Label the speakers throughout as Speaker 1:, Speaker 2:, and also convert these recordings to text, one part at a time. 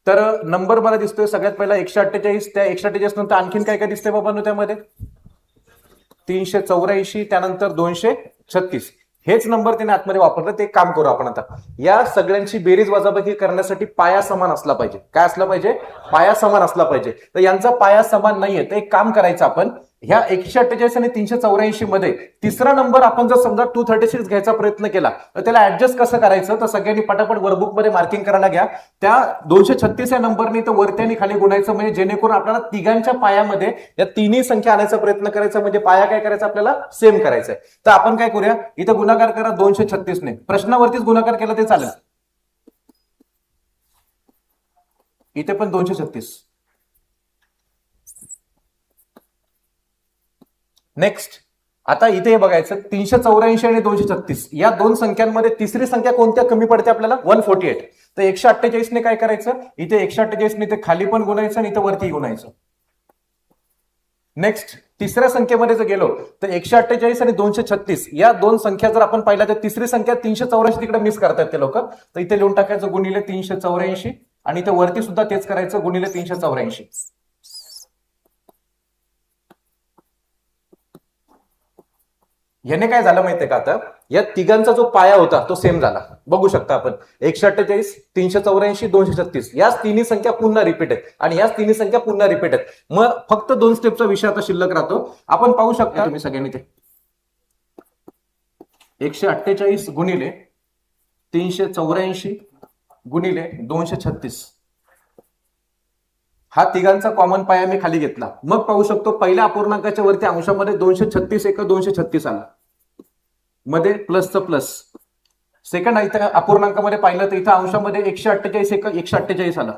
Speaker 1: तर नंबर मला दिसतोय सगळ्यात पहिला 148. त्या 148 नंतर आणखीन काय काय दिसतंय बाबांनो त्यामध्ये 384, त्यानंतर 236. हेच नंबर त्याने आतमध्ये वापरलं. ते काम करू आपण आता. या सगळ्यांची बेरीज वजाबाकी करण्यासाठी पाया समान असला पाहिजे. काय असला पाहिजे? पाया समान असला पाहिजे. तर यांचा पाया समान नाहीये तर एक काम करायचं आपण, ह्या 148 आणि 384 मध्ये तिसरा नंबर आपण जर समजा 236 घ्यायचा प्रयत्न केला तर त्याला ऍडजस्ट कसं करायचं, तर सगळ्यांनी पटापट वर्कबुक मध्ये मार्किंग करायला घ्या. त्या 236 या नंबरनी तर वरती आणि खाली गुणायचं, म्हणजे जेणेकरून आपल्याला तिघांच्या पायामध्ये या तिन्ही संख्या आणायचा प्रयत्न करायचा, म्हणजे पाया काय करायचा आपल्याला सेम करायचा आहे. तर आपण काय करूया, इथं गुणाकार करा 236 ने. प्रश्नावरतीच गुणाकार केला ते चालेल. इथे पण 236. नेक्स्ट आता इथे बघायचं 384 आणि 236 या दोन संख्यांमध्ये तिसरी संख्या कोणत्या कमी पडते आपल्याला? 148. तर 148 ने काय करायचं, इथे 148 ने ते खाली पण गुणायचं आणि इथे वरती गुणायचं. नेक्स्ट तिसऱ्या संख्येमध्ये जर गेलो तर 148 आणि 236 या दोन संख्या जर आपण पाहिल्या तर तिसरी संख्या 384 तिकडे मिस करतात ते लोक. तर इथे लिहून टाकायचं गुणिले 384 आणि इथे वरती सुद्धा तेच करायचं गुणिले 384. याने काय झालं माहितीये का, आता या तिघांचा जो पाया होता तो सेम झाला. बघू शकता आपण 148, 384, 236 याच तिन्ही संख्या पुन्हा रिपीट आहेत आणि याच तिन्ही संख्या पुन्हा रिपीट आहेत. मग फक्त 2 स्टेपचा विषय आता शिल्लक राहतो. आपण पाहू शकता तुम्ही सगळ्यांनी ते 148 गुणिले 384 गुणिले 236 हा तिघांचा कॉमन पाया मी खाली घेतला. मग पाहू शकतो पहिल्या अपूर्णांकाच्या वरती अंशामध्ये 236 एक 236 आला, मध्ये प्लसचं प्लस. सेकंड इथं अपूर्णांकामध्ये पाहिलं तर इथं अंशामध्ये 148 एक 148 आला.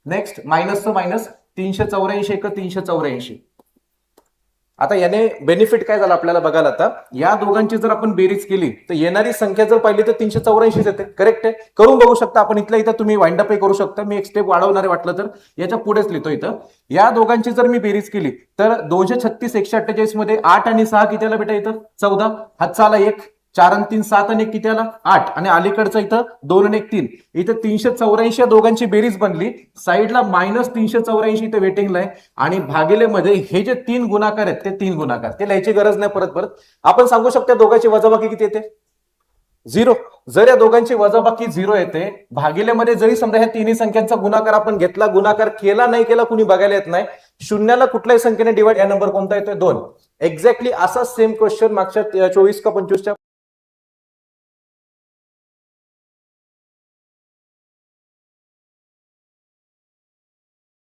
Speaker 1: नेक्स्ट मायनसचं मायनस 384 एक 384. आता याने बेनिफिट काय झालं आपल्याला बघायला, आता या दोघांची जर आपण बेरीज केली तर येणारी संख्या जर पाहिली तर 384 येते. करेक्ट आहे, करून बघू शकता आपण. इथल्या इथं तुम्ही वाइंड अप करू शकता. मी एक स्टेप वाढवणारे वाटलं तर याच्या पुढेच लिहितो. इथं या दोघांची जर मी बेरीज केली तर 236 148 मध्ये 8 आणि 6 किती आला बेटा? इथं 14. हातचा आला 1, 4 आणि 3 7 आणि 1 किती आला? 8. आणि अलीकडचं इथं 2 आणि 1 3. इथं 384 या दोघांची बेरीज बनली. साईडला मायनस 384 इथे वेटिंगला आहे आणि भागिले मध्ये हे जे 3 गुणाकार आहेत ते 3 गुणाकार ते लिहायची गरज नाही परत. आपण सांगू शकतो दोघांची वजाबाकी किती येते? 0. जर या दोघांची वजाबाकी 0 येते, भागिलेमध्ये जरी समजा ह्या तिन्ही संख्यांचा गुणाकार आपण घेतला, गुणाकार केला नाही केला कुणी बघायला येत नाही. शून्याला कुठल्याही संख्येने डिवाइड, या नंबर कोणता येतोय? 2. एक्झॅक्टली असा सेम क्वेश्चन मागच्या 24 का 25च्या